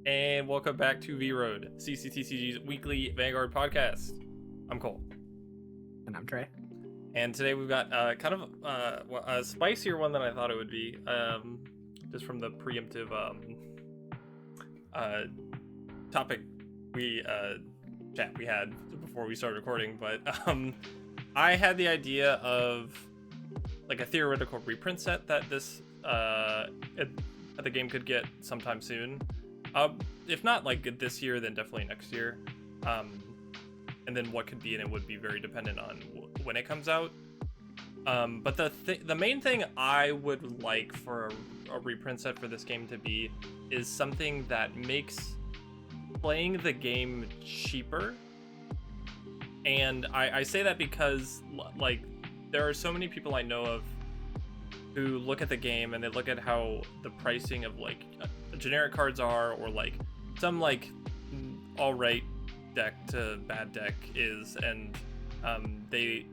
And welcome back to V-Road, CCTCG's weekly Vanguard Podcast. I'm Cole. And I'm Trey. And today we've got kind of a spicier one than I thought it would be, just from the preemptive topic we had before we started recording. But I had the idea of like a theoretical reprint set that that the game could get sometime soon. If not like this year, then definitely next year. And then what could be in it would be very dependent on when it comes out. But the main thing I would like for a reprint set for this game to be is something that makes playing the game cheaper. And I say that because like there are so many people I know of who look at the game and they look at how the pricing of like generic cards are, or like some like all right deck to bad deck is, and they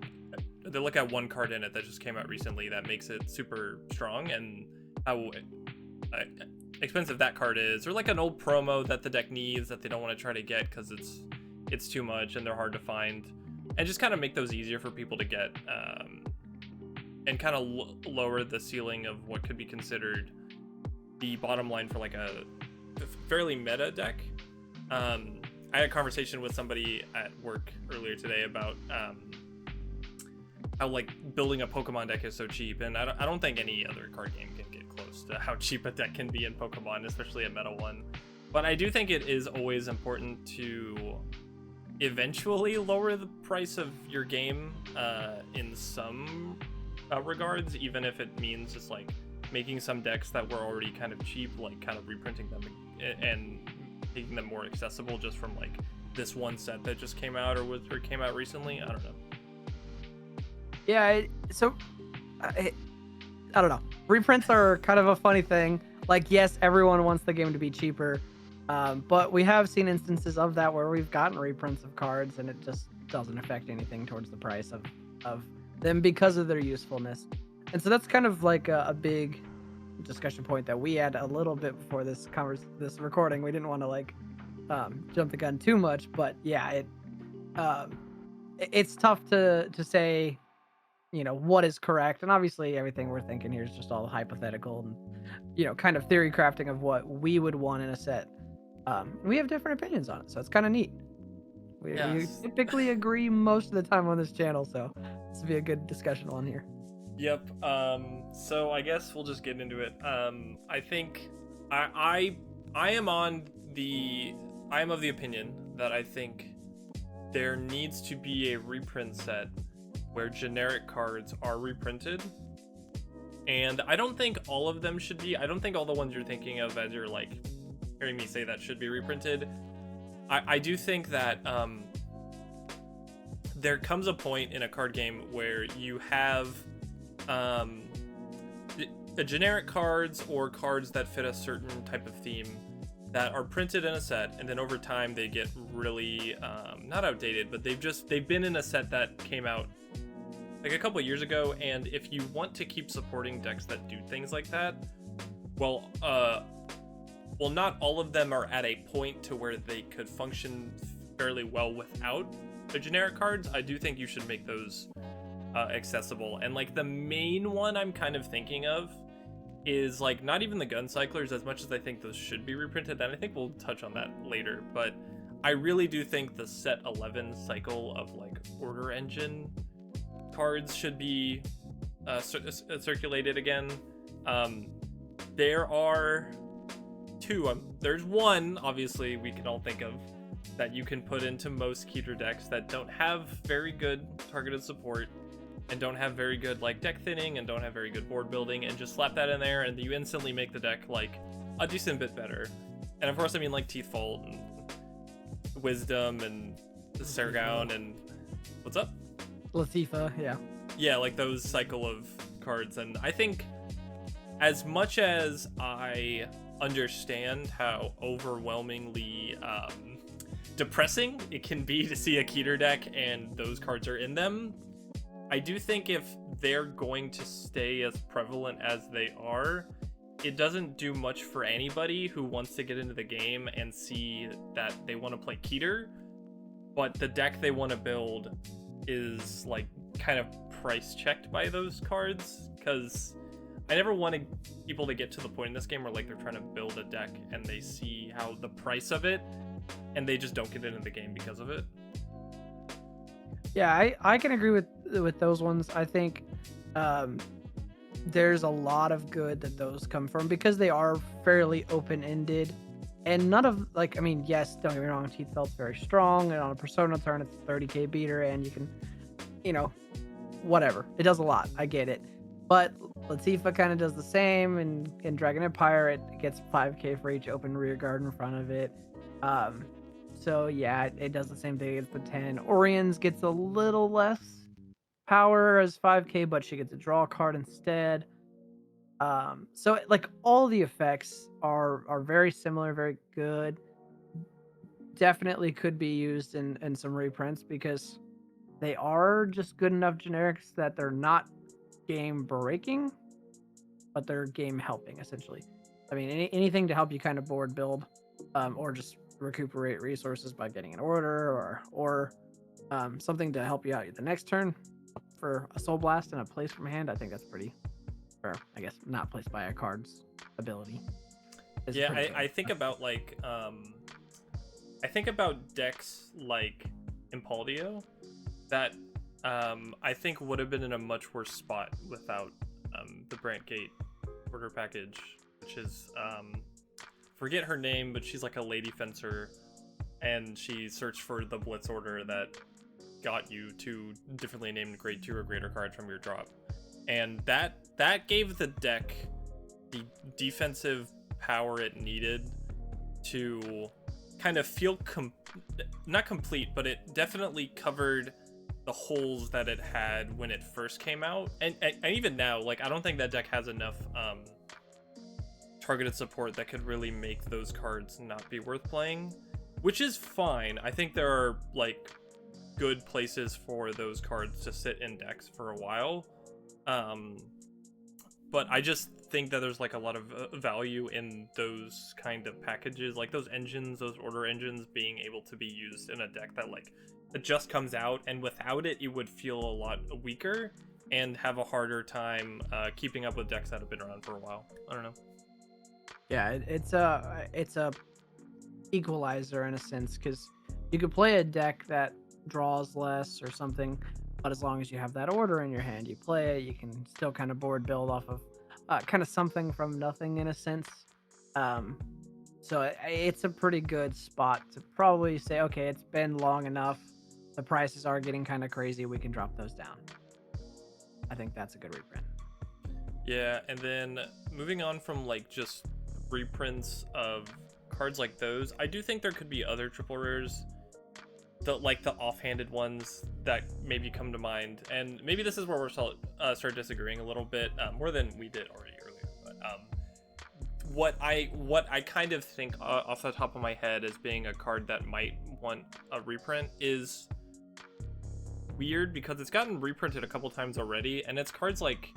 look at one card in it that just came out recently that makes it super strong, and how expensive that card is, or like an old promo that the deck needs that they don't want to try to get because it's too much and they're hard to find, and just kind of make those easier for people to get, and kind of lower the ceiling of what could be considered the bottom line for like a fairly meta deck. I had a conversation with somebody at work earlier today about how like building a Pokemon deck is so cheap, and I don't think any other card game can get close to how cheap a deck can be in Pokemon, especially a meta one. But I do think it is always important to eventually lower the price of your game in some regards, even if it means just like making some decks that were already kind of cheap, like kind of reprinting them and making them more accessible just from like this one set that just came out or came out recently. I don't know. Yeah, I don't know. Reprints are kind of a funny thing. Like, yes, everyone wants the game to be cheaper, but we have seen instances of that where we've gotten reprints of cards and it just doesn't affect anything towards the price of them because of their usefulness. And so that's kind of like a big discussion point that we had a little bit before this recording. We didn't want to like jump the gun too much, but yeah, it's tough to say, you know, what is correct. And obviously everything we're thinking here is just all hypothetical and, you know, kind of theory crafting of what we would want in a set. We have different opinions on it, so it's kind of neat. We typically agree most of the time on this channel, so this will be a good discussion on here. Yep. So I guess we'll just get into it. I think I am of the opinion that I think there needs to be a reprint set where generic cards are reprinted. And I don't think all of them should be. I don't think all the ones you're thinking of as you're like hearing me say that should be reprinted. I do think that there comes a point in a card game where you have generic cards or cards that fit a certain type of theme that are printed in a set, and then over time they get really not outdated, but they've been in a set that came out like a couple years ago. And if you want to keep supporting decks that do things like that, well, not all of them are at a point to where they could function fairly well without the generic cards. I do think you should make those accessible. And like the main one I'm kind of thinking of is like not even the gun cyclers, as much as I think those should be reprinted, and I think we'll touch on that later. But I really do think the set 11 cycle of like order engine cards should be circulated again. There are two. There's one, obviously, we can all think of that you can put into most Keter decks that don't have very good targeted support and don't have very good like deck thinning and don't have very good board building, and just slap that in there and you instantly make the deck like a decent bit better. And of course I mean like Teethfold and Wisdom and the Sergown and what's up? Latifa, yeah, like those cycle of cards. And I think as much as I understand how overwhelmingly depressing it can be to see a Keter deck and those cards are in them, I do think if they're going to stay as prevalent as they are, it doesn't do much for anybody who wants to get into the game and see that they want to play Keter, but the deck they want to build is like kind of price checked by those cards, because I never wanted people to get to the point in this game where like they're trying to build a deck and they see how the price of it and they just don't get into the game because of it. Yeah, I can agree with those ones. I think there's a lot of good that those come from because they are fairly open-ended, and none of, like, I mean, yes, don't get me wrong, Teeth Felt's very strong, and on a Persona turn it's a 30k beater, and you can, you know, whatever, it does a lot, I get it. But Latifa kind of does the same, and in Dragon Empire it gets 5k for each open rear guard in front of it. So yeah, it does the same thing as the 10. Orion's gets a little less power as 5k, but she gets a draw card instead. So like all the effects are very similar, very good. Definitely could be used in some reprints because they are just good enough generics that they're not game breaking, but they're game helping essentially. I mean, anything to help you kind of board build, or just recuperate resources by getting an order, or something to help you out the next turn for a Soul Blast and a place from hand. I think that's pretty, or I guess not placed by a card's ability. Yeah, I think about like I think about decks like Impaldio that I think would have been in a much worse spot without the Brantgate order package, which is forget her name, but she's like a lady fencer, and she searched for the Blitz order that got you 2 differently named grade 2 or greater cards from your drop, and that gave the deck the defensive power it needed to kind of feel not complete, but it definitely covered the holes that it had when it first came out, and even now, like, I don't think that deck has enough targeted support that could really make those cards not be worth playing, which is fine. I think there are like good places for those cards to sit in decks for a while, but I just think that there's like a lot of value in those kind of packages, like those engines, those order engines being able to be used in a deck that like it just comes out, and without it, you would feel a lot weaker and have a harder time keeping up with decks that have been around for a while. I don't know. Yeah, it's a equalizer in a sense, because you could play a deck that draws less or something, but as long as you have that order in your hand, you play it, you can still kind of board build off of kind of something from nothing in a sense. So it's a pretty good spot to probably say, okay, it's been long enough, the prices are getting kind of crazy, we can drop those down. I think that's a good reprint. Yeah, and then moving on from like just reprints of cards like those, I do think there could be other triple rares, the offhanded ones that maybe come to mind, and maybe this is where we're start disagreeing a little bit more than we did already earlier. But what I kind of think off the top of my head as being a card that might want a reprint is weird because it's gotten reprinted a couple times already, and it's cards like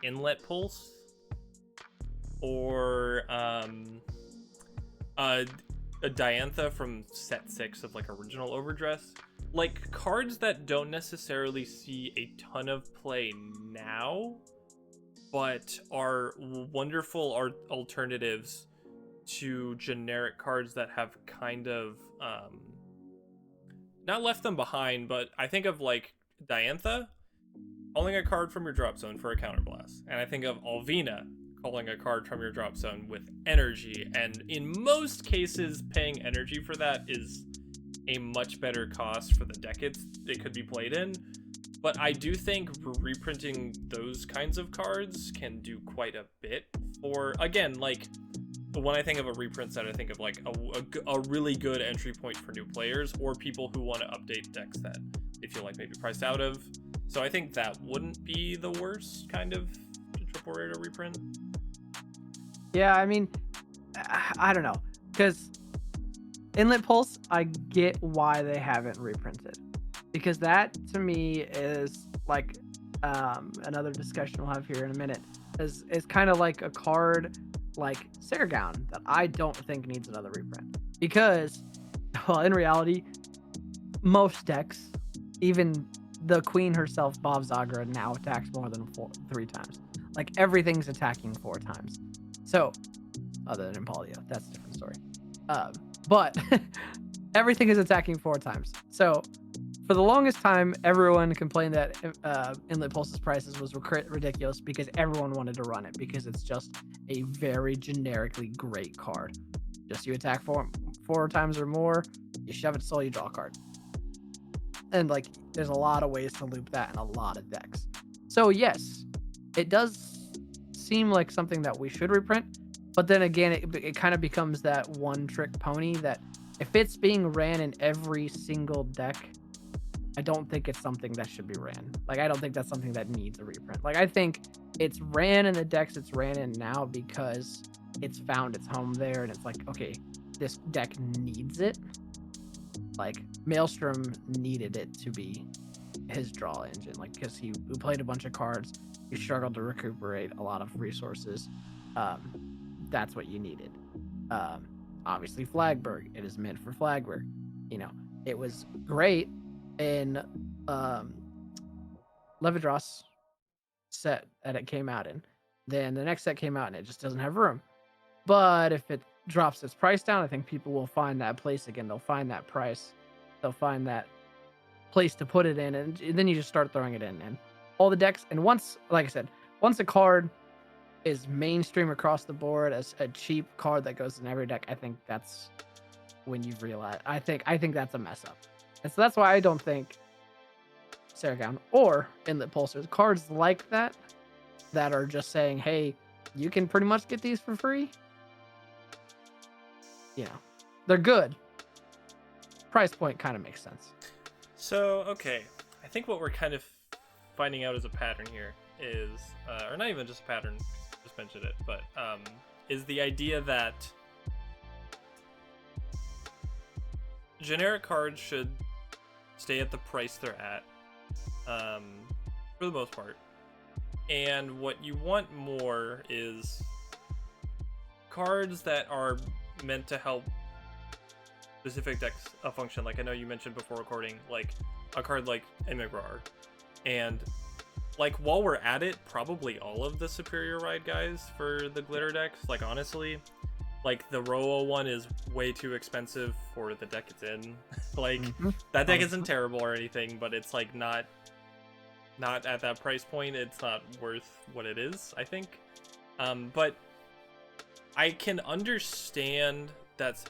Inlet Pulse, or a Diantha from set 6 of like original Overdress, like cards that don't necessarily see a ton of play now, but are wonderful alternatives to generic cards that have kind of not left them behind. But I think of like Diantha calling a card from your drop zone for a counterblast, and I think of Alvina calling a card from your drop zone with energy, and in most cases paying energy for that is a much better cost for the deck it could be played in. But I do think reprinting those kinds of cards can do quite a bit for, again, like when I think of a reprint set, I think of like a really good entry point for new players or people who want to update decks that they feel like maybe priced out of. So I think that wouldn't be the worst kind of triple rare to reprint. Yeah, I mean, I don't know, because Inlet Pulse, I get why they haven't reprinted, because that to me is like another discussion we'll have here in a minute. is kind of like a card like Saragon that I don't think needs another reprint because, well, in reality, most decks, even the queen herself, Bob Zagra, now attacks more than 3 times. Like everything's attacking 4 times. So, other than Polio, that's a different story. But everything is attacking 4 times. So, for the longest time, everyone complained that Inlet Pulse's prices was ridiculous because everyone wanted to run it because it's just a very generically great card. Just you attack 4 times or more, you shove it soul, you draw a card. And like, there's a lot of ways to loop that in a lot of decks. So yes, it does seem like something that we should reprint, but then again, it kind of becomes that one-trick pony that if it's being ran in every single deck, I don't think it's something that should be ran. Like, I don't think that's something that needs a reprint. Like, I think it's ran in the decks it's ran in now because it's found its home there, and it's like, okay, this deck needs it. Like, Maelstrom needed it to be his draw engine, like, because he played a bunch of cards, he struggled to recuperate a lot of resources. That's what you needed. Obviously, Flagberg, it is meant for Flagberg. You know, it was great in Levidros set that it came out in. Then the next set came out and it just doesn't have room. But if it drops its price down, I think people will find that place again. They'll find that price. They'll find that place to put it in, and then you just start throwing it in. And all the decks, and once, like I said, once a card is mainstream across the board as a cheap card that goes in every deck, I think that's when you realize. I think that's a mess up. And so that's why I don't think Saragon or Inlet Pulsers, cards like that are just saying, hey, you can pretty much get these for free. You know, they're good. Price point kind of makes sense. So, okay. I think what we're kind of finding out as a pattern here is, or not even just a pattern, just mentioned it, but is the idea that generic cards should stay at the price they're at, for the most part. And what you want more is cards that are meant to help specific decks function. Like I know you mentioned before recording, like a card like Emigrar. And like while we're at it, probably all of the Superior Ride guys for the glitter decks, like honestly, like the Roa one is way too expensive for the deck it's in. Like that deck isn't terrible or anything, but it's like not at that price point. It's not worth what it is, I think. But I can understand that's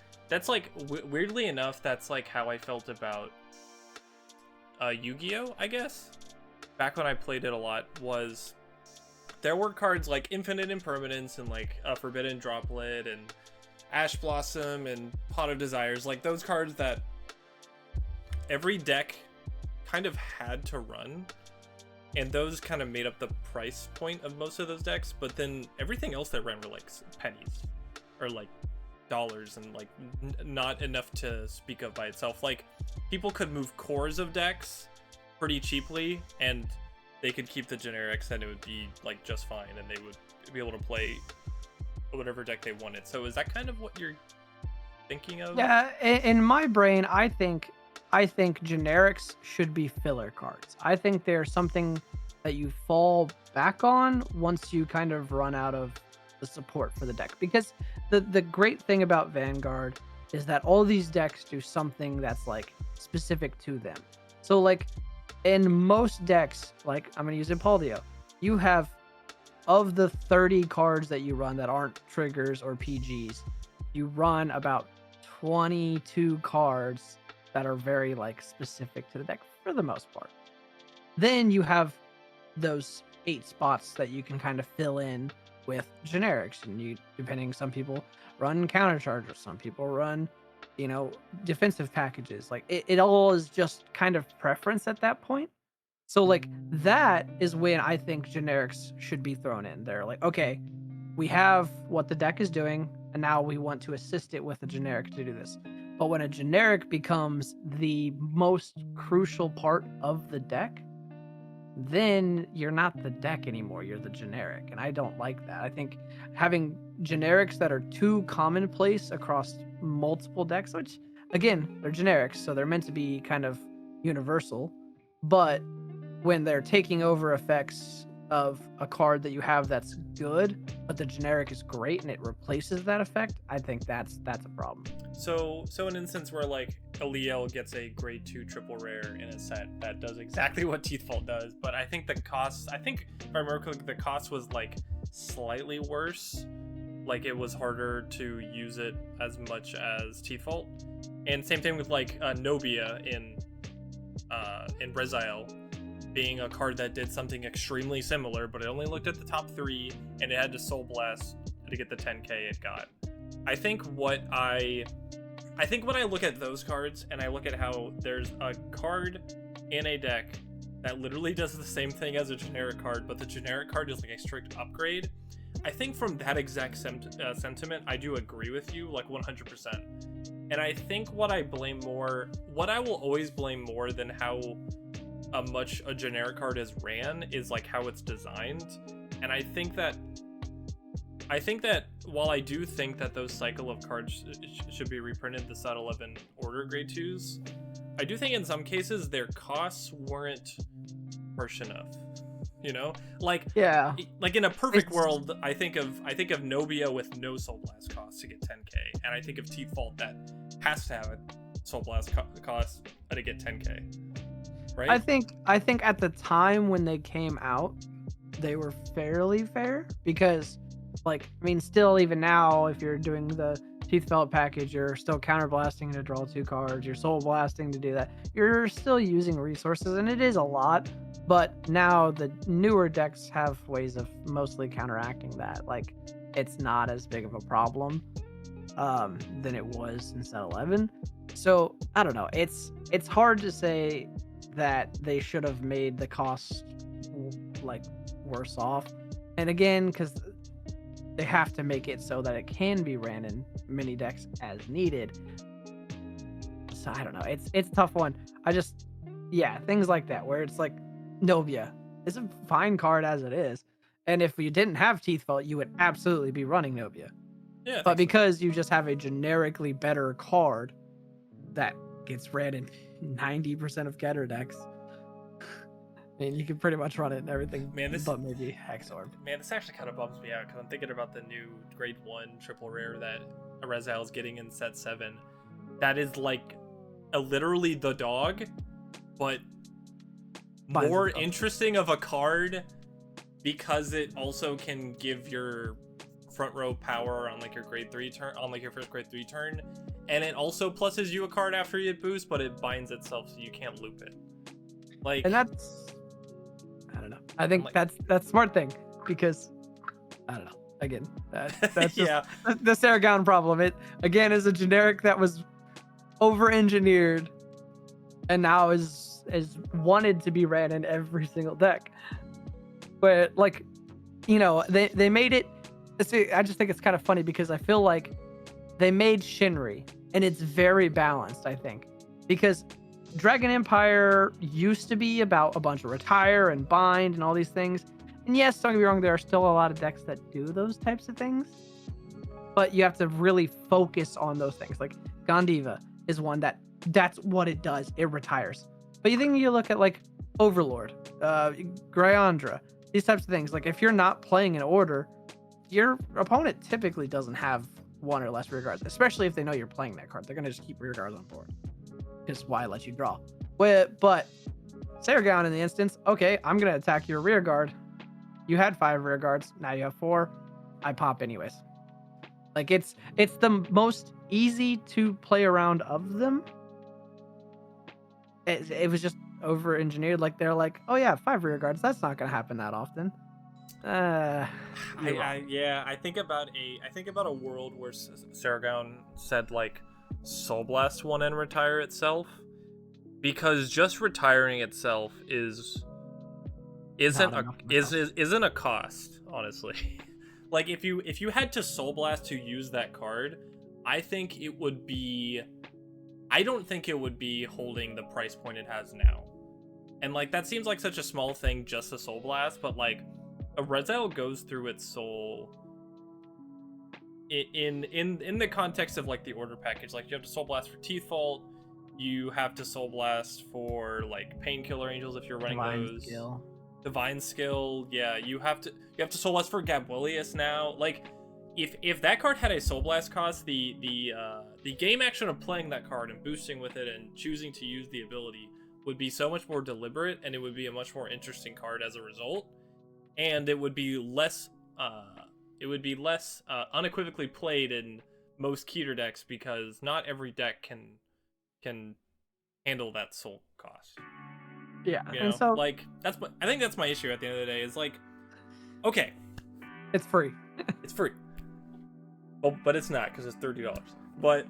like weirdly enough, that's like how I felt about Yu-Gi-Oh, I guess. Back when I played it a lot, was there were cards like Infinite Impermanence and like Forbidden Droplet and Ash Blossom and Pot of Desires, like those cards that every deck kind of had to run, and those kind of made up the price point of most of those decks. But then everything else that ran were like pennies or like dollars, and like not enough to speak of by itself. Like people could move cores of decks pretty cheaply and they could keep the generics and it would be like just fine, and they would be able to play whatever deck they wanted. So is that kind of what you're thinking of? Yeah, in my brain, I think generics should be filler cards. I think they're something that you fall back on once you kind of run out of the support for the deck. Because the great thing about Vanguard is that all these decks do something that's like specific to them. So like in most decks, like I'm gonna use Impaldio, you have, of the 30 cards that you run that aren't triggers or PGs, you run about 22 cards that are very like specific to the deck for the most part. Then you have those 8 spots that you can kind of fill in with generics, and you, depending, some people run counterchargers, some people run, you know, defensive packages. Like it all is just kind of preference at that point. So like that is when I think generics should be thrown in. They're like, okay, we have what the deck is doing, and now we want to assist it with a generic to do this. But when a generic becomes the most crucial part of the deck, then you're not the deck anymore. You're the generic, and I don't like that. I think having generics that are too commonplace across multiple decks, which again, they're generics, so they're meant to be kind of universal, but when they're taking over effects of a card that you have that's good, but the generic is great and it replaces that effect, I think that's a problem. So an instance where like Eliel gets a grade 2 triple rare in a set that does exactly what Teethfault does, but I think the cost, if I remember correctly, the cost was like slightly worse. Like it was harder to use it as much as Teethfault. And same thing with like Nobia in Rezael, being a card that did something extremely similar, but it only looked at the top 3 and it had to Soul Blast to get the 10k it got. I think when I look at those cards and I look at how there's a card in a deck that literally does the same thing as a generic card, but the generic card is like a strict upgrade, I think from that exact sentiment, I do agree with you like 100%. And I think what I will always blame more than how much a generic card is ran is like how it's designed. And I think that while I do think that those cycle of cards should be reprinted, the set 11 order grade 2s, I do think in some cases their costs weren't harsh enough. You know, like in a perfect world, I think of Nobia with no Soul Blast cost to get 10k, and I think of Teethfault that has to have a Soul Blast cost to get 10k. Right? I think at the time when they came out, they were fairly fair because, like, I mean, still even now, if you're doing the Teethfault package, you're still counterblasting to draw 2 cards. You're Soul Blasting to do that. You're still using resources, and it is a lot. But now the newer decks have ways of mostly counteracting that. Like, it's not as big of a problem than it was in set 11. So I don't know. It's hard to say that they should have made the cost like worse off. And again, because they have to make it so that it can be ran in mini decks as needed. So I don't know. It's a tough one. Things like that where it's like Nobia is a fine card as it is, and if you didn't have Teethfault, you would absolutely be running Nobia. Yeah. But because you just have a generically better card that gets ran in 90% of Getter decks, I mean, you can pretty much run it in everything, but maybe Hexorb. Man, this actually kind of bums me out because I'm thinking about the new grade 1 triple rare that Rezael is getting in set 7. That is like literally the dog, but more interesting of a card because it also can give your front row power on like your grade 3 turn, on like your first grade 3 turn, and it also pluses you a card after you boost, but it binds itself so you can't loop it. Like, and that's, I don't know. I think like, that's smart thing because I don't know. Again, that's just the Saragon problem. It again is a generic that was over-engineered and now is wanted to be ran in every single deck. But like, you know, they made it. I just think it's kind of funny because I feel like they made Shinri and it's very balanced. I think because Dragon Empire used to be about a bunch of retire and bind and all these things. And yes, don't get me wrong, there are still a lot of decks that do those types of things. But you have to really focus on those things. Like Gandiva is one that's what it does. It retires. But you look at like Overlord, Gryandra, these types of things. Like if you're not playing in order, your opponent typically doesn't have 1 or less rear guards, especially if they know you're playing that card. They're going to just keep rear guards on board. Because why let you draw? But Saragon in the instance, okay, I'm going to attack your rear guard. You had 5 rear guards. Now you have 4. I pop anyways. Like it's the most easy to play around of them. It was just over-engineered. Like they're like, oh yeah, 5 rear guards. That's not going to happen that often. I think about a world where Saragon said like Soul Blast 1 and retire itself, because just retiring itself isn't a cost, honestly. Like if you had to Soul Blast to use that card, I don't think it would be holding the price point it has now. And like that seems like such a small thing, just a Soul Blast, but like a Rezile goes through its soul in the context of like the order package. Like you have to Soul Blast for Teeth Fault, you have to Soul Blast for like Painkiller Angels if you're running those. Skill. Divine Skill, yeah, you have to Soul Blast for Gabulius now. Like if that card had a Soul Blast cost, the game action of playing that card and boosting with it and choosing to use the ability would be so much more deliberate, and it would be a much more interesting card as a result, and it would be less unequivocally played in most Keter decks, because not every deck can handle that soul cost. Yeah, you know? And so like I think that's my issue at the end of the day. Is like, okay, it's free. It's free. Oh, but it's not, because it's $30. But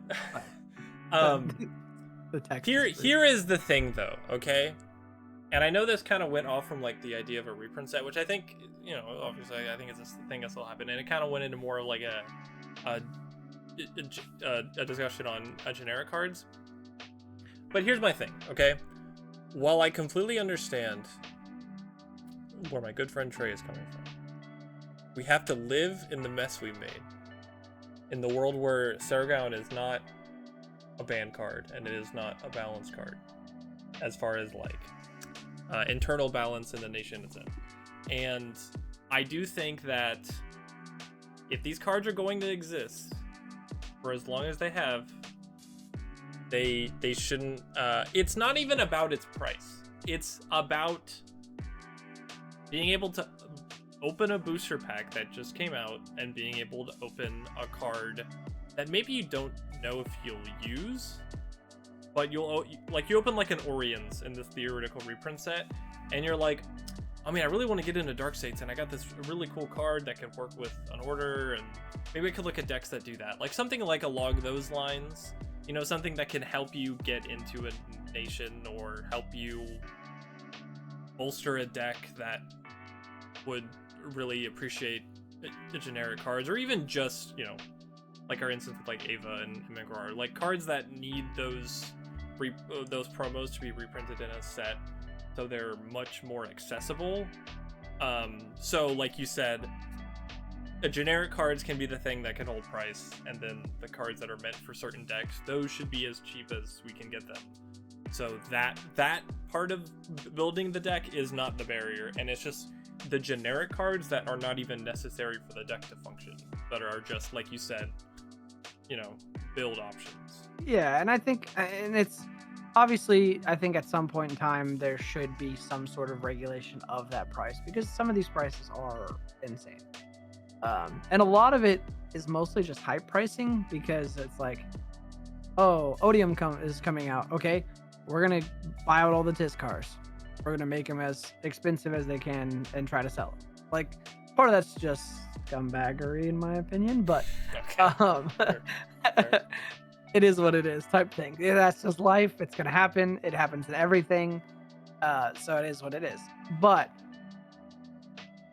the text here is the thing though, okay? And I know this kind of went off from like the idea of a reprint set, which I think, you know, obviously I think it's a thing that still happened, and it kind of went into more of like a discussion on generic cards. But here's my thing, okay? While I completely understand where my good friend Trey is coming from, we have to live in the mess we made. In the world where Saragon is not a ban card, and it is not a balance card, as far as like internal balance in the nation it's in. And I do think that if these cards are going to exist for as long as they have, they shouldn't. It's not even about its price. It's about being able to open a booster pack that just came out and being able to open a card that maybe you don't know if you'll use, but you open like an Orions in this theoretical reprint set, and you're like, I mean, I really want to get into Dark States, and I got this really cool card that can work with an order, and maybe I could look at decks that do that. Like something like along those lines, you know, something that can help you get into a nation or help you bolster a deck that would really appreciate the generic cards, or even just, you know, like our instance with like Ava and Vanguard, like cards that need those promos to be reprinted in a set, so they're much more accessible. So like you said, generic cards can be the thing that can hold price, and then the cards that are meant for certain decks, those should be as cheap as we can get them. So that part of building the deck is not the barrier, and it's just the generic cards that are not even necessary for the deck to function, that are just, like you said, you know, build options. Yeah, and I think, and it's obviously, I think at some point in time there should be some sort of regulation of that price, because some of these prices are insane. And a lot of it is mostly just hype pricing, because it's like, oh, Odium is coming out. Okay, we're going to buy out all the Tizcars. We're going to make them as expensive as they can and try to sell them. Like, part of that's just scumbaggery, in my opinion, but Fair. it is what it is type thing. Yeah, that's just life. It's going to happen. It happens in everything. So it is what it is. But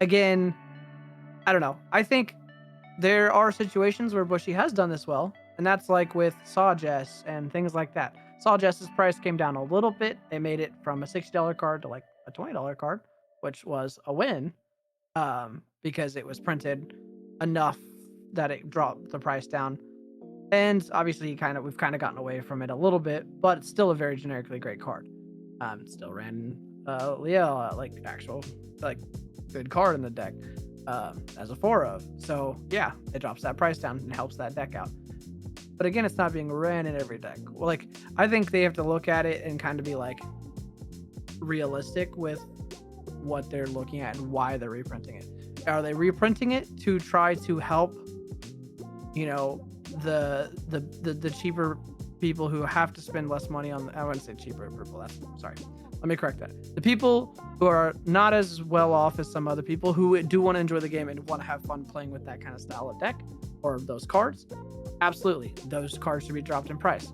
again, I don't know. I think there are situations where Bushy has done this well, and that's like with Sawjess and things like that. Sawjess's price came down a little bit. They made it from a $60 card to like a $20 card, which was a win, because it was printed enough that it dropped the price down. And obviously, we've kind of gotten away from it a little bit, but it's still a very generically great card. Still ran Liel, like actual like good card in the deck, as a 4 of. So yeah, it drops that price down and helps that deck out. But again, it's not being ran in every deck. Well, like, I think they have to look at it and kind of be like realistic with what they're looking at and why they're reprinting it. Are they reprinting it to try to help, you know, the cheaper people who have to spend less money on, I wouldn't say cheaper purple, sorry, let me correct that. The people who are not as well off as some other people who do want to enjoy the game and want to have fun playing with that kind of style of deck or those cards, absolutely, those cards should be dropped in price.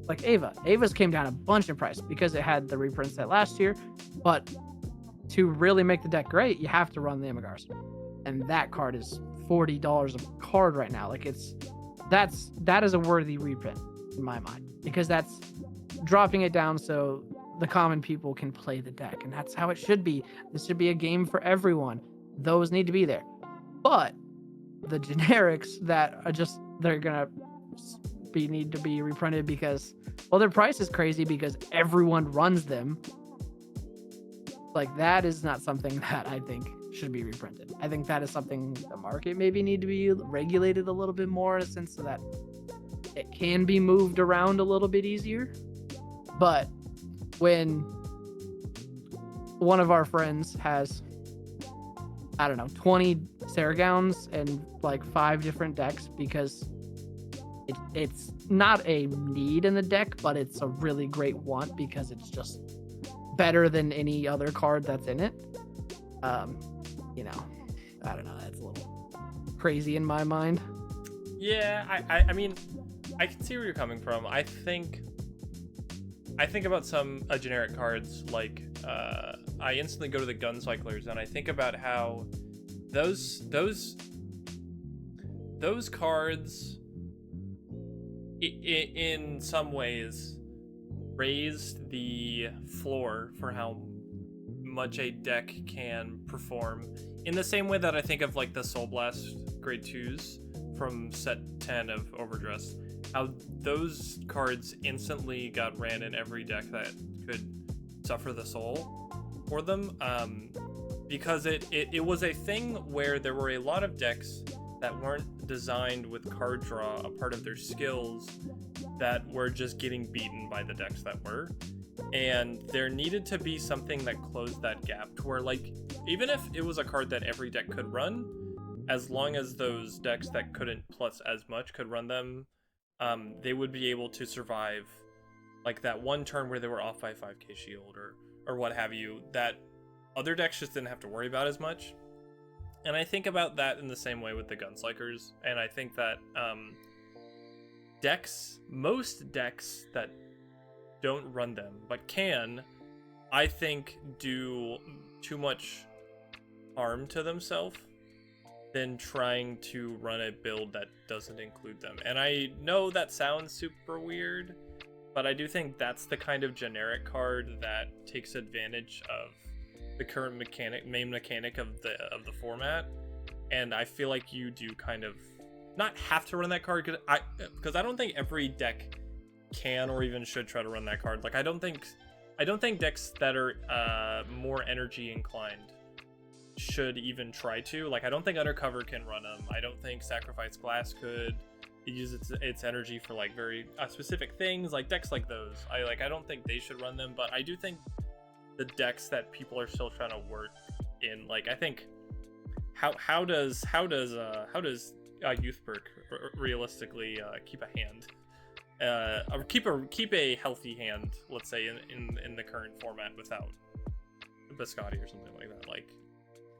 Like Ava's came down a bunch in price because it had the reprint set last year, but to really make the deck great, you have to run the Imagars, and that card is $40 a card right now. Like, that is a worthy reprint in my mind, because that's dropping it down so the common people can play the deck, and that's how it should be. This should be a game for everyone. Those need to be there. But the generics that are just, they're gonna need to be reprinted because, well, their price is crazy because everyone runs them. Like, that is not something that I think should be reprinted. I think that is something the market maybe need to be regulated a little bit more, in a sense so that it can be moved around a little bit easier. But when one of our friends has, I don't know, 20 Saragons and like 5 different decks, because it's not a need in the deck, but it's a really great want because it's just better than any other card that's in it. You know, I don't know, that's a little crazy in my mind. Yeah, I mean, I can see where you're coming from. I think about some generic cards, like I instantly go to the Guncyclers, and I think about how those cards in some ways raised the floor for how much a deck can perform, in the same way that I think of like the Soul Blast grade 2s from set 10 of Overdress, how those cards instantly got ran in every deck that could suffer the soul for them, because it was a thing where there were a lot of decks that weren't designed with card draw a part of their skills, that were just getting beaten by the decks that were. And there needed to be something that closed that gap to where, like, even if it was a card that every deck could run, as long as those decks that couldn't plus as much could run them, they would be able to survive like that one turn where they were off by 5k shield or what have you, that other decks just didn't have to worry about as much. And I think about that in the same way with the Guncyclers, and I think that most decks that don't run them but can, I think, do too much harm to themselves than trying to run a build that doesn't include them. And I know that sounds super weird, but I do think that's the kind of generic card that takes advantage of the current main mechanic of the format. And I feel like you do kind of not have to run that card, because I don't think every deck can or even should try to run that card. Like, I don't think decks that are more energy inclined should even try to. Like, I don't think Undercover can run them. I don't think Sacrifice Glass could. It uses its energy for like very specific things, like decks like those. I don't think they should run them, but I do think the decks that people are still trying to work in, like, I think how does Youthberg realistically keep a hand, or keep a healthy hand, let's say, in the current format without Biscotti or something like that? Like,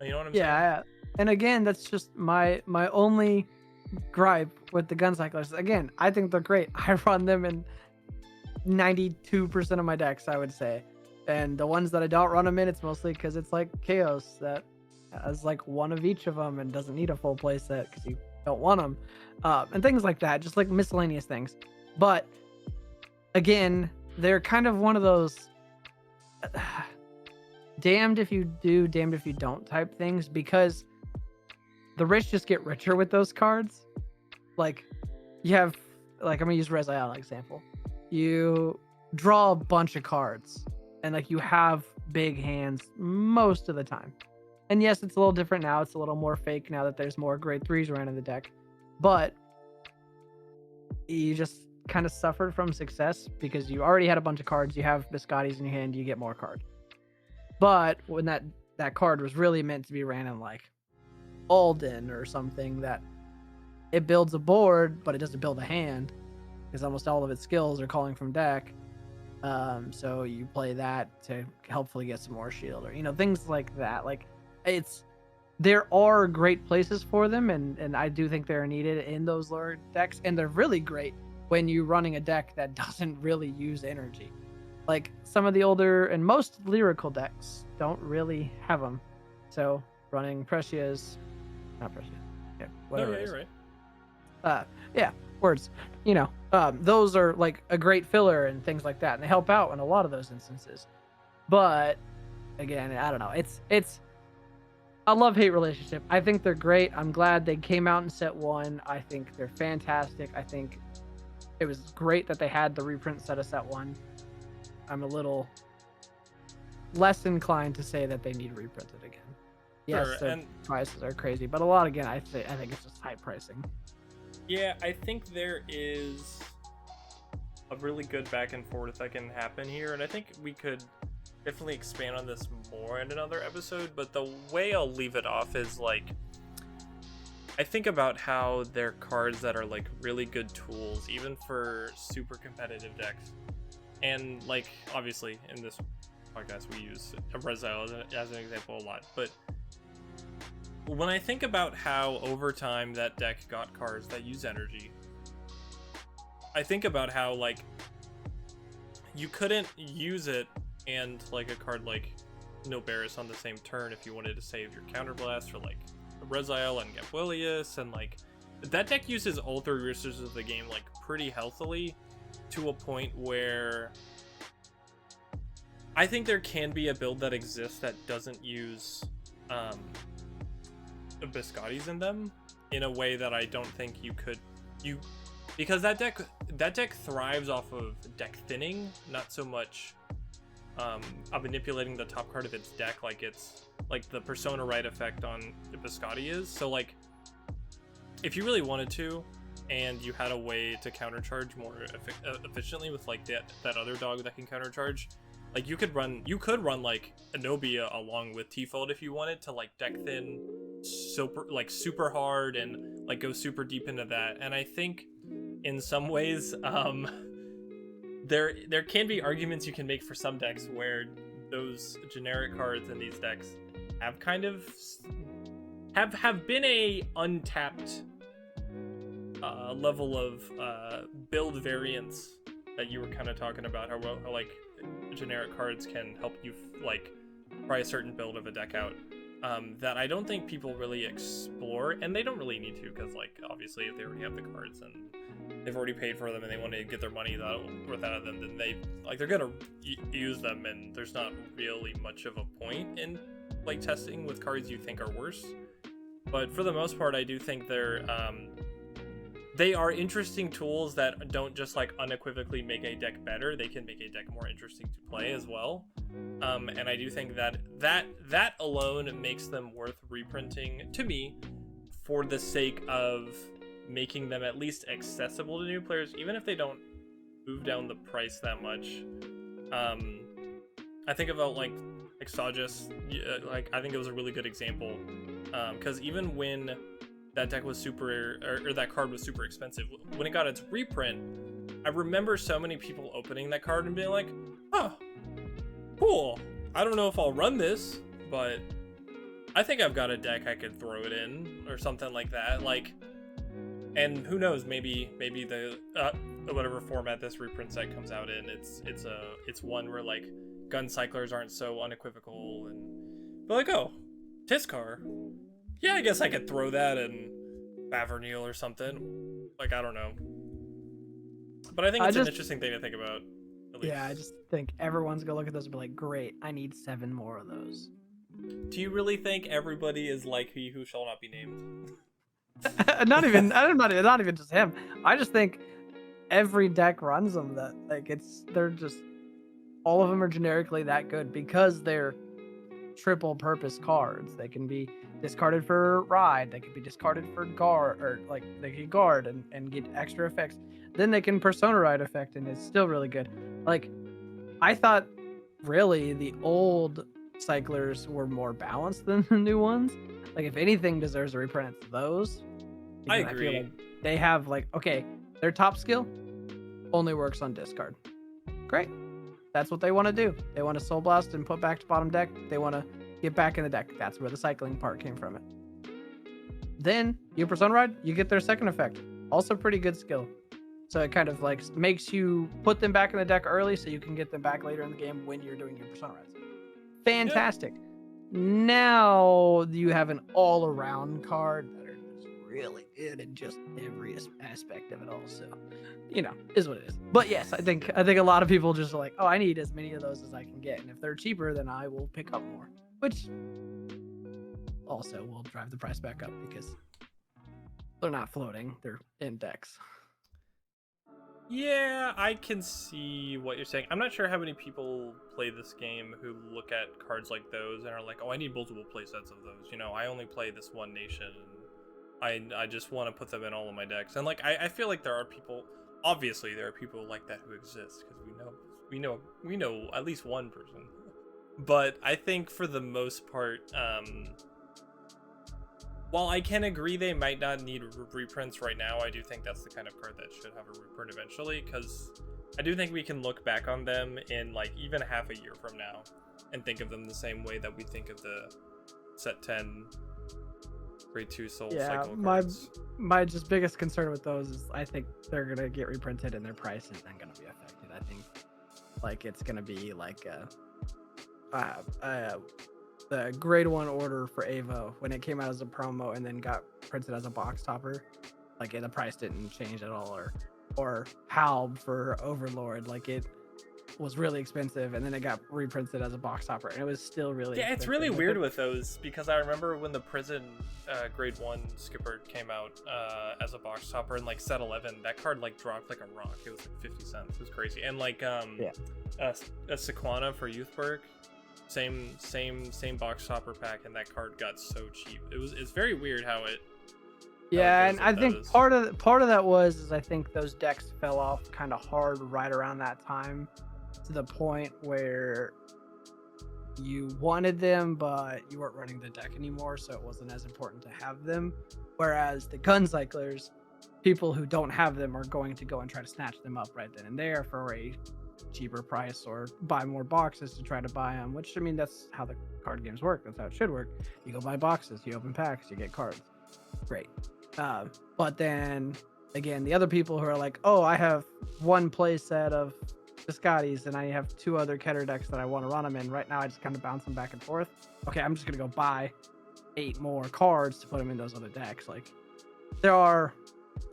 you know what I'm saying? Yeah, and again, that's just my only gripe with the Guncyclers. Again, I think they're great. I run them in 92% of my decks, I would say. And the ones that I don't run them in, it's mostly because it's like Chaos that has like one of each of them and doesn't need a full play set because you don't want them, and things like that, just like miscellaneous things. But again, they're kind of one of those damned if you do, damned if you don't type things, because the rich just get richer with those cards. Like, you have, like, I'm gonna use Reziel as an example. You draw a bunch of cards, and like you have big hands most of the time. And yes, it's a little different now. It's a little more fake now that there's more grade 3s around in the deck. But you just kind of suffered from success because you already had a bunch of cards. You have Biscottis in your hand, you get more card. But when that card was really meant to be ran in like Alden or something, that it builds a board, but it doesn't build a hand because almost all of its skills are calling from deck. So you play that to hopefully get some more shield, or, you know, things like that. Like, there are great places for them, and I do think they're needed in those lower decks, and they're really great when you're running a deck that doesn't really use energy. Like, some of the older and most lyrical decks don't really have them. So running Precious, not Precious, yeah, whatever. No, yeah, it is. you're right. Yeah, words. Those are like a great filler and things like that, and they help out in a lot of those instances. But again, I don't know. It's a love-hate relationship. I think they're great. I'm glad they came out in set 1. I think they're fantastic. I think it was great that they had the reprint set of set 1. I'm a little less inclined to say that they need reprinted again. Yes, Sure, their prices are crazy, but a lot again, I think it's just high pricing. Yeah, I think there is a really good back and forth that can happen here, and I think we could definitely expand on this more in another episode, but the way I'll leave it off is like, I think about how they're cards that are like really good tools, even for super competitive decks. And like, obviously in this podcast we use Rezile as an example a lot, but when I think about how over time that deck got cards that use energy, I think about how like you couldn't use it and like a card like Nobaris on the same turn if you wanted to save your counterblast, or like Rezile and Gabuelius, and like that deck uses all 3 resources of the game like pretty healthily, to a point where I think there can be a build that exists that doesn't use Biscottis in them in a way that I don't think because that deck thrives off of deck thinning, not so much of manipulating the top card of its deck like it's like the Persona Right effect on the Biscotti is. So like, if you really wanted to and you had a way to countercharge more efficiently with like that other dog that can countercharge, like you could run like Anobia along with T-Fold if you wanted to, like deck thin super hard and like go super deep into that. And I think in some ways there can be arguments you can make for some decks where those generic cards in these decks have kind of have been a untapped level of build variance that you were kind of talking about, how like generic cards can help you like try a certain build of a deck out, that I don't think people really explore, and they don't really need to, because like obviously if they already have the cards and they've already paid for them and they want to get their money worth out of them, then they're gonna use them, and there's not really much of a point in like testing with cards you think are worse. But for the most part, I do think they are interesting tools that don't just like unequivocally make a deck better, they can make a deck more interesting to play as well. And I do think that alone makes them worth reprinting to me, for the sake of making them at least accessible to new players, even if they don't move down the price that much. I think about like Exogus, like I think it was a really good example, because even when that deck was or that card was super expensive, when it got its reprint, I remember so many people opening that card and being like, oh, cool, I don't know if I'll run this, but I think I've got a deck I could throw it in, or something like that. Like, and who knows, maybe the whatever format this reprint set comes out in, it's one where like gun cyclers aren't so unequivocal, and but like, oh, Tiskar, yeah, I guess I could throw that in Bavernil or something. Like, I don't know. But I think it's an interesting thing to think about. Yeah, I just think everyone's gonna look at those and be like, great, I need 7 more of those. Do you really think everybody is like he who shall not be named? not even just him. I just think every deck runs them, that like they're just, all of them are generically that good because they're triple purpose cards. They can be discarded for ride, they can be discarded for guard, or like they can guard and get extra effects, then they can Persona Ride effect, and it's still really good. Like, I thought really the old cyclers were more balanced than the new ones. Like, if anything deserves a reprint, it's those. I agree. I feel like they have like, okay, their top skill only works on discard. Great, that's what they want to do. They want to Soul Blast and put back to bottom deck. They want to get back in the deck. That's where the cycling part came from it. Then you Persona Ride, you get their second effect. Also pretty good skill. So it kind of like makes you put them back in the deck early so you can get them back later in the game when you're doing your Persona Rides. Fantastic. Yeah. Now you have an all-around card that are just really good in just every aspect of it all. So, is what it is. But yes, I think a lot of people just are like, oh, I need as many of those as I can get, and if they're cheaper, then I will pick up more, which also will drive the price back up because they're not floating; they're in decks. Yeah, I can see what you're saying. I'm not sure how many people play this game who look at cards like those and are like, oh, I need multiple play sets of those. I only play this one nation, and I just want to put them in all of my decks. And like, I feel like there are people, obviously there are people like that who exist, because we know at least one person. But I think for the most part, while I can agree they might not need reprints right now, I do think that's the kind of card that should have a reprint eventually, because I do think we can look back on them in like even half a year from now and think of them the same way that we think of the set 10 grade 2 soul cycle cards. My just biggest concern with those is I think they're gonna get reprinted and their price isn't gonna be affected. I think like it's gonna be like the grade 1 order for Avo when it came out as a promo and then got printed as a box topper, like the price didn't change at all, or Halb for Overlord, like it was really expensive and then it got reprinted as a box topper and it was still really expensive. It's really weird with those, because I remember when the Prison grade 1 skipper came out as a box topper in like set 11, that card like dropped like a rock. It was like 50 cents. It was crazy. And like a Sequana for Youthberg, same box topper pack, and that card got so cheap. It's very weird how it and I think part of that was I think those decks fell off kind of hard right around that time, to the point where you wanted them but you weren't running the deck anymore, so it wasn't as important to have them. Whereas the guncyclers, people who don't have them are going to go and try to snatch them up right then and there for a cheaper price, or buy more boxes to try to buy them, which, I mean, that's how the card games work. That's how it should work. You go buy boxes, you open packs, you get cards. Great. But then again, the other people who are like, oh, I have one play set of Biscottis and I have 2 other Keter decks that I want to run them in. Right now I just kind of bounce them back and forth. Okay, I'm just going to go buy 8 more cards to put them in those other decks. Like, there are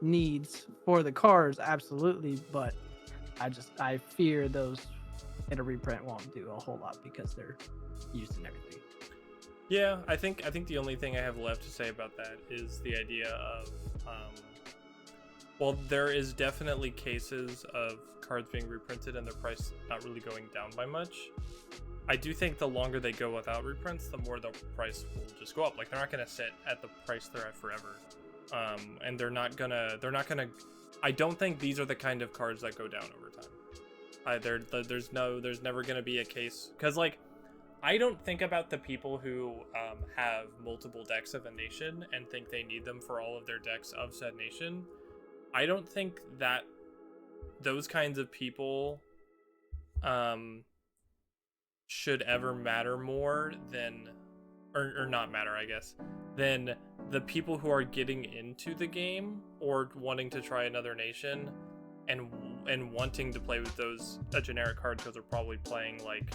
needs for the cards, absolutely, but I fear those in a reprint won't do a whole lot because they're used in everything. Yeah, I think the only thing I have left to say about that is the idea of, well, there is definitely cases of cards being reprinted and their price not really going down by much. I do think the longer they go without reprints, the more the price will just go up. Like, they're not going to sit at the price they're at forever. And they're not gonna, I don't think these are the kind of cards that go down over time. There's never gonna be a case, because like, I don't think about the people who have multiple decks of a nation and think they need them for all of their decks of said nation. I don't think that those kinds of people should ever matter more than, or not matter, I guess, than the people who are getting into the game or wanting to try another nation and wanting to play with those generic cards, because they're probably playing like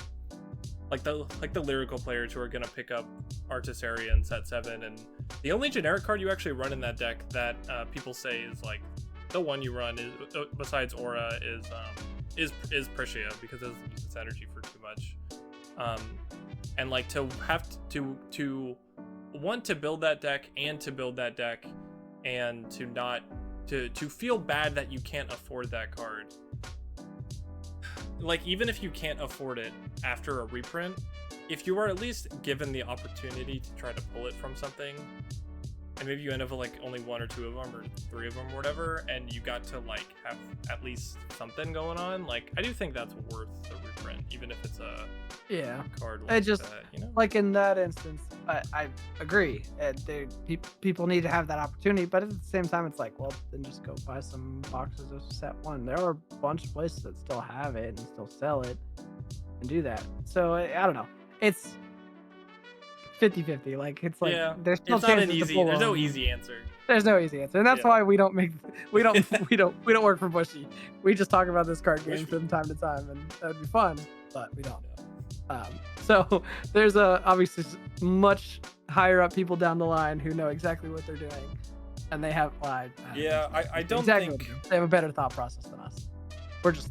the lyrical players who are gonna pick up Artisaria in set 7, and the only generic card you actually run in that deck that people say is like the one you run is, besides Aura, is Prisia, because it doesn't use its energy for too much. And like, to have to want to build that deck and to build that deck and to feel bad that you can't afford that card. Like, even if you can't afford it after a reprint, if you are at least given the opportunity to try to pull it from something, and maybe you end up with like only 1 or 2 of them or 3 of them or whatever, and you got to like have at least something going on, like, I do think that's worth the reprint, even if it's a card like that, like in that instance, I agree. People need to have that opportunity, but at the same time, it's like, well, then just go buy some boxes of set 1. There are a bunch of places that still have it and still sell it and do that. So I don't know. It's 50-50. Like, it's like, there's still it's not an easy. There's no easy answer. There's no easy answer, and that's why we don't work for Bushy. We just talk about this card game from time to time, and that would be fun, but we don't. So there's obviously much higher up people down the line who know exactly what they're doing. and they have. Well, I don't exactly think they have a better thought process than us. We're just.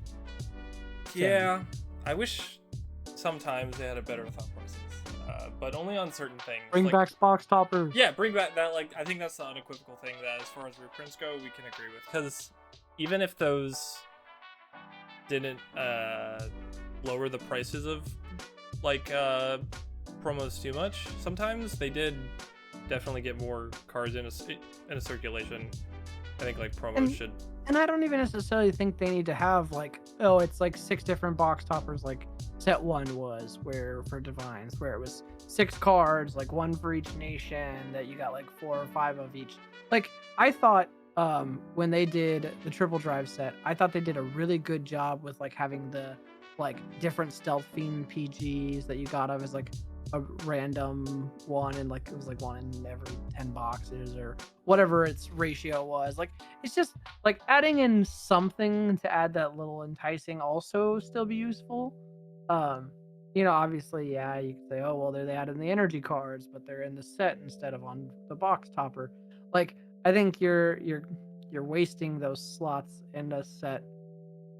Yeah, I wish sometimes they had a better thought process, but only on certain things. Bring like, back box toppers. Yeah, bring back that. Like, I think that's the unequivocal thing that, as far as reprints go, we can agree with. Because even if those didn't lower the prices of like promos too much, sometimes they did definitely get more cards in a circulation. I think like promos should. And I don't even necessarily think they need to have like, oh, it's like 6 different box toppers like set 1 was, where for Divines, where it was 6 cards, like 1 for each nation, that you got like 4 or 5 of each. Like, I thought when they did the Triple Drive set, I thought they did a really good job with like having the like different stealth fiend PGs that you got of as like a random one, and like it was like 1 in every 10 boxes or whatever its ratio was. Like, it's just like adding in something to add that little enticing also still be useful. Obviously, yeah, you could say, oh well, they added in the energy cards, but they're in the set instead of on the box topper. Like, I think you're wasting those slots in a set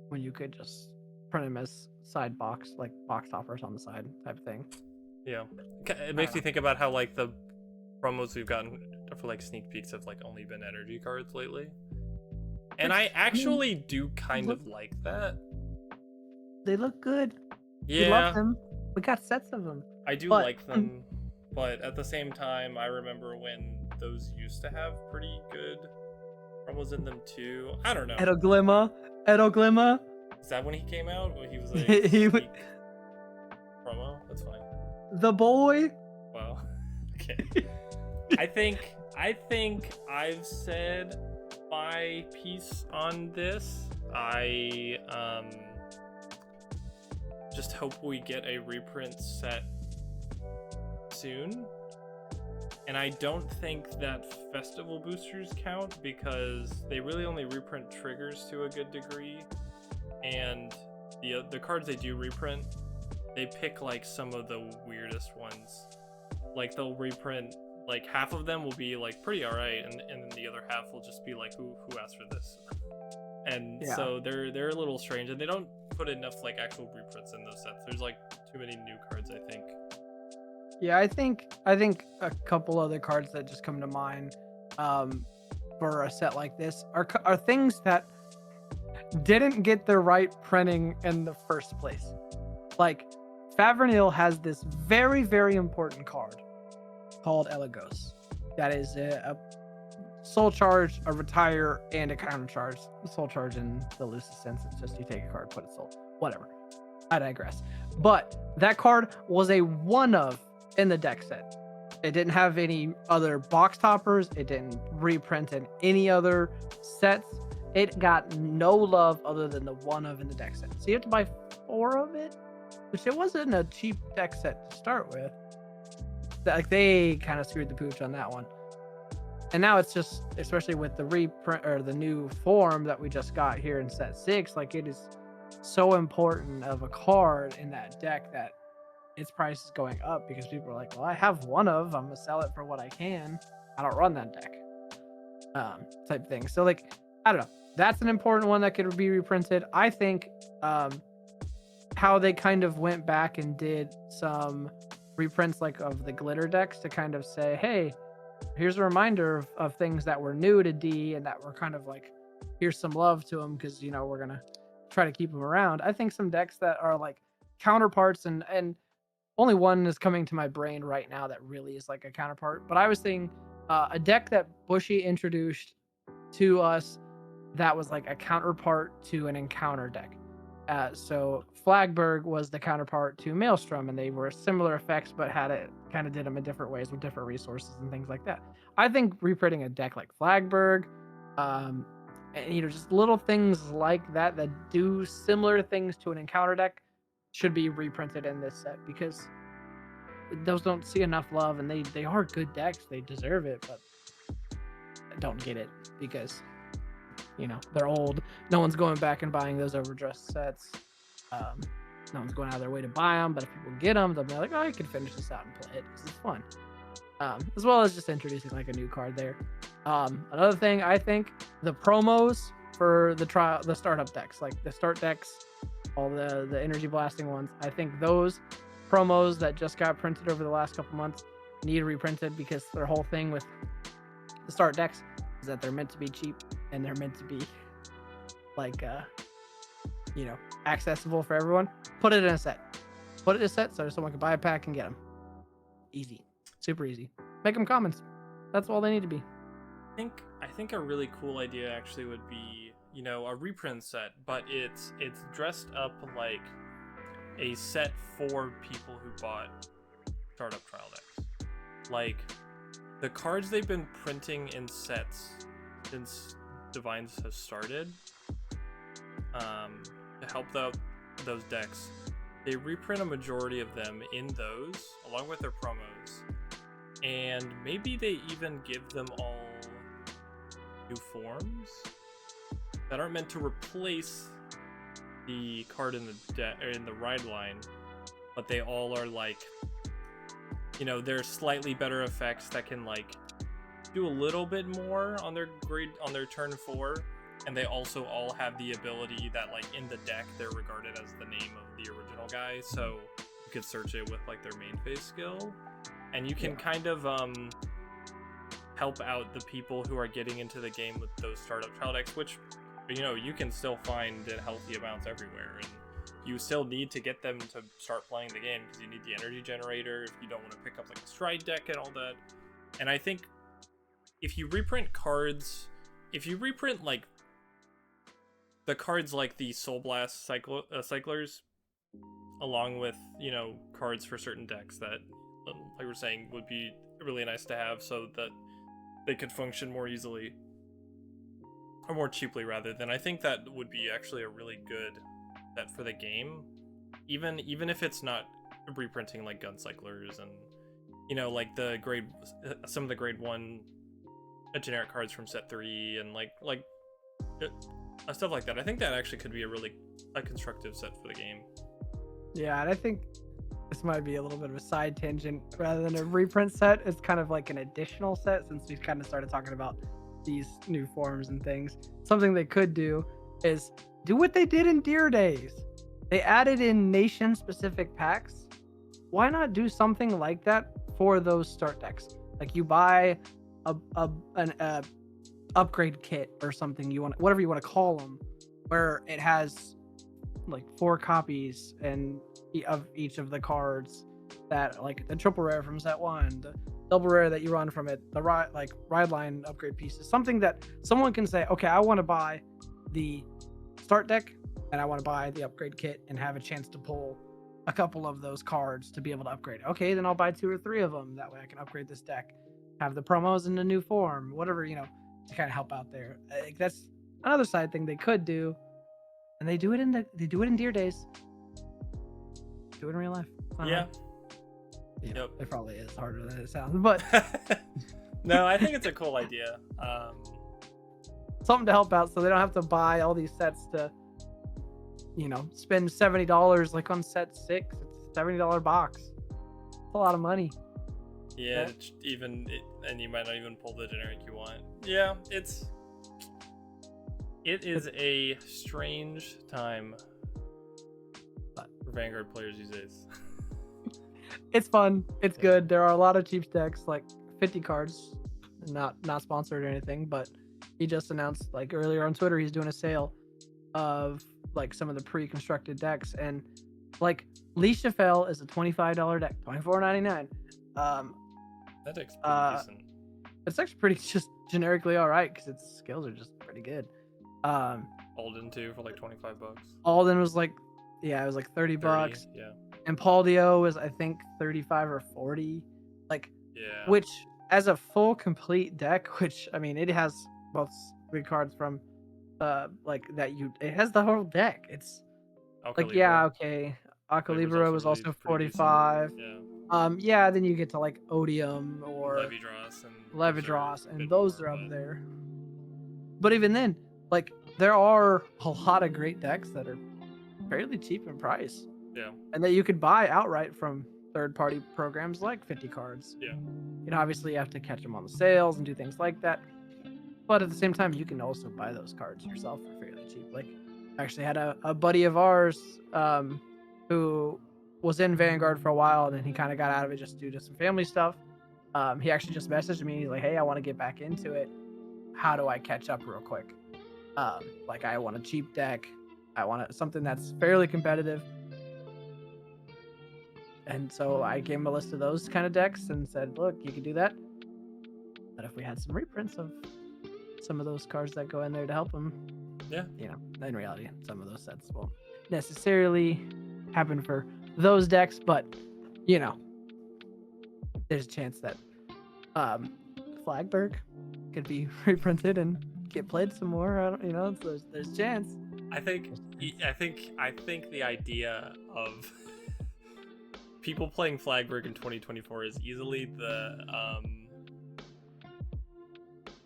when you could just print them as side box, like box toppers on the side type of thing. Yeah, it makes me think about how like the promos we've gotten for like sneak peeks have like only been energy cards lately, and I actually do kind of like that. They look good. Yeah, we love them. We got sets of them. I do like them, but at the same time, I remember when those used to have pretty good promos in them too. I don't know. Edoglimma. Is that when he came out? When he was like promo? That's funny. The boy. Wow. Okay. I think I've said my piece on this. I just hope we get a reprint set soon. And I don't think that festival boosters count, because they really only reprint triggers to a good degree. And the cards they do reprint, they pick like some of the weirdest ones. Like, they'll reprint like half of them will be like pretty alright, and then the other half will just be like, who asked for this? And so they're a little strange, and they don't put enough like actual reprints in those sets. There's like too many new cards, I think. Yeah, I think a couple other cards that just come to mind for a set like this are things that didn't get the right printing in the first place. Like, Favernil has this very, very important card called Elagos. That is a soul charge, a retire, and a counter charge. Soul charge in the loosest sense, it's just you take a card, put it soul. Whatever. I digress. But that card was a one of in the deck set. It didn't have any other box toppers. It didn't reprint in any other sets. It got no love other than the one of in the deck set. So you have to buy 4 of it, which it wasn't a cheap deck set to start with. Like, they kind of screwed the pooch on that one. And now it's just, especially with the reprint or the new form that we just got here in set 6, like, it is so important of a card in that deck that its price is going up, because people are like, well, I have one of, I'm gonna sell it for what I can. I don't run that deck. Type thing. So, like, I don't know. That's an important one that could be reprinted. I think how they kind of went back and did some reprints like of the glitter decks to kind of say, hey, here's a reminder of things that were new to D and that were kind of like, here's some love to them, because, you know, we're gonna try to keep them around. I think some decks that are like counterparts, and only one is coming to my brain right now that really is like a counterpart, but I was thinking a deck that Bushy introduced to us that was like a counterpart to an encounter deck. So Flagberg was the counterpart to Maelstrom, and they were similar effects, but had it kind of did them in different ways with different resources and things like that. I think reprinting a deck like Flagberg, and, you know, just little things like that that do similar things to an encounter deck should be reprinted in this set, because those don't see enough love, and they are good decks. They deserve it, but I don't get it because, you know, they're old. No one's going back and buying those overdressed sets. No one's going out of their way to buy them, but if people get them, they'll be like, oh, I can finish this out and play it because it's fun. as well as just introducing like a new card there. Another thing, I think the promos for the startup decks, like the start decks, all the energy blasting ones, I think those promos that just got printed over the last couple months need reprinted, because their whole thing with the start decks is that they're meant to be cheap and they're meant to be like accessible for everyone. Put it in a set so someone can buy a pack and get them. Easy, super easy. Make them commons. That's all they need to be. I think a really cool idea actually would be, a reprint set, but it's dressed up like a set for people who bought startup trial decks. Like the cards they've been printing in sets since Divines has started, to help those decks, they reprint a majority of them in those along with their promos, and maybe they even give them all new forms that aren't meant to replace the card in the ride line, but they all are like, they're slightly better effects that can like do a little bit more on their turn 4, and they also all have the ability that like in the deck they're regarded as the name of the original guy, so you could search it with like their main phase skill, and you can kind of help out the people who are getting into the game with those startup trial decks, which you can still find in healthy amounts everywhere, and you still need to get them to start playing the game because you need the energy generator if you don't want to pick up like a stride deck and all that. And I think if you reprint like the cards like the Soul Blast cyclers, along with cards for certain decks that, like we're saying, would be really nice to have so that they could function more easily, or more cheaply rather, then I think that would be actually a really good set for the game, even if it's not reprinting like gun cyclers and like some of the grade 1 generic cards from set 3 and like stuff like that. I think that actually could be a constructive set for the game. Yeah, and I think this might be a little bit of a side tangent. Rather than a reprint set, it's kind of like an additional set, since we've kind of started talking about these new forms and things. Something they could do is do what they did in Deer Days. They added in nation-specific packs. Why not do something like that for those start decks? Like you buy an upgrade kit or something, whatever you want to call them, where it has like 4 copies of each of the cards, that like the triple rare from set 1, the double rare that you run from it, the ride line upgrade pieces, something that someone can say, okay, I want to buy the start deck and I want to buy the upgrade kit and have a chance to pull a couple of those cards to be able to upgrade. Okay, then I'll buy 2 or 3 of them, that way I can upgrade this deck, have the promos in a new form, whatever, to kind of help out there. I think that's another side thing they could do, and they do it in Deer Days. Do it in real life. Yeah. Yep. It probably is harder than it sounds, but no, I think it's a cool idea. Something to help out, so they don't have to buy all these sets to, spend $70 like on set 6. It's a $70 box. It's a lot of money. Yeah, and you might not even pull the generic you want. Yeah, it is a strange time for Vanguard players these days. It's fun. It's good. There are a lot of cheap decks, like 50 cards. Not sponsored or anything, but he just announced like earlier on Twitter he's doing a sale of like some of the pre-constructed decks, and like Leash of Fell is a $25 deck, $24.99. That deck's pretty decent. It's actually pretty just generically all right because its skills are just pretty good. Alden too for like $25. Alden was like, it was like $30. Yeah. And Paldio was I think 35 or 40. Like, yeah. Which as a full complete deck, which I mean it has both 3 cards from it has the whole deck. It's Alka like Libra. okay. Alka was also 45. Yeah. Then you get to like Odium or Levidros, and those are up there. But even then, like there are a lot of great decks that are fairly cheap in price. Yeah. And that you could buy outright from third-party programs like 50 cards. Yeah. Obviously you have to catch them on the sales and do things like that. But at the same time, you can also buy those cards yourself for fairly cheap. Like, I actually had a buddy of ours who was in Vanguard for a while, and then he kind of got out of it just due to some family stuff. He actually just messaged me. He's like, "Hey, I want to get back into it. How do I catch up real quick? Like, I want a cheap deck. I want something that's fairly competitive." And so I gave him a list of those kind of decks and said, "Look, you can do that. But if we had some reprints of some of those cards that go in there to help him, Yeah. In reality, some of those sets won't necessarily happen for those decks, but there's a chance that Flagberg could be reprinted and get played some more. I don't, there's a chance." I think the idea of people playing Flagberg in 2024 is easily the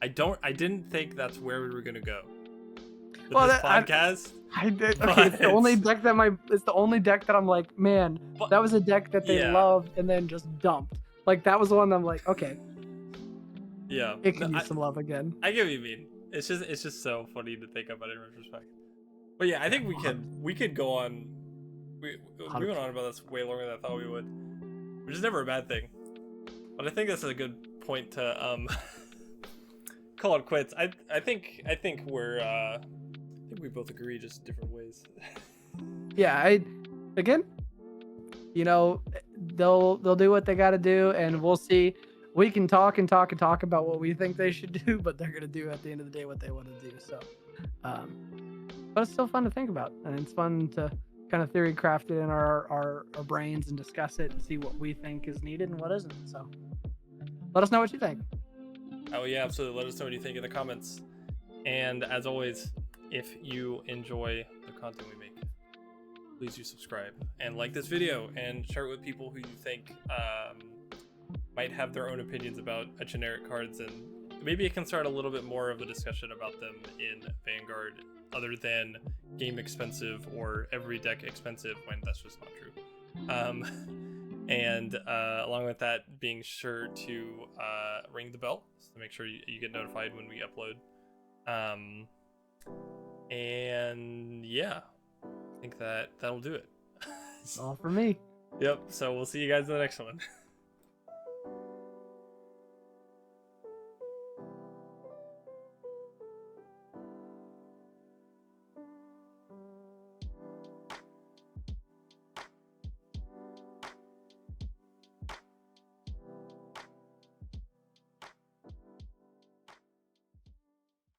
I didn't think that's where we were gonna go with this podcast. I did. Okay, it's the only deck that I'm like, man, that was a deck that they loved and then just dumped. Like, that was the one that I'm like, okay, yeah, it can use some love again. I get what you mean. It's just so funny to think about it in retrospect. But yeah, I think we could go on. We went on about this way longer than I thought we would, which is never a bad thing. But I think that's a good point to call it quits. I think we're I think we both agree, just different ways. Yeah, they'll do what they got to do, and we'll see. We can talk about what we think they should do, but they're gonna do at the end of the day what they want to do. So, but it's still fun to think about, and it's fun to kind of theory craft it in our brains and discuss it and see what we think is needed and what isn't. So, let us know what you think. Oh yeah, absolutely. Let us know what you think in the comments. And as always, if you enjoy the content we make, please do subscribe and like this video and share it with people who you think might have their own opinions about generic cards, and maybe it can start a little bit more of a discussion about them in Vanguard, other than game expensive or every deck expensive, when that's just not true. And along with that, being sure to ring the bell to make sure you get notified when we upload. And yeah, I think that'll do it. All for me. Yep. So we'll see you guys in the next one.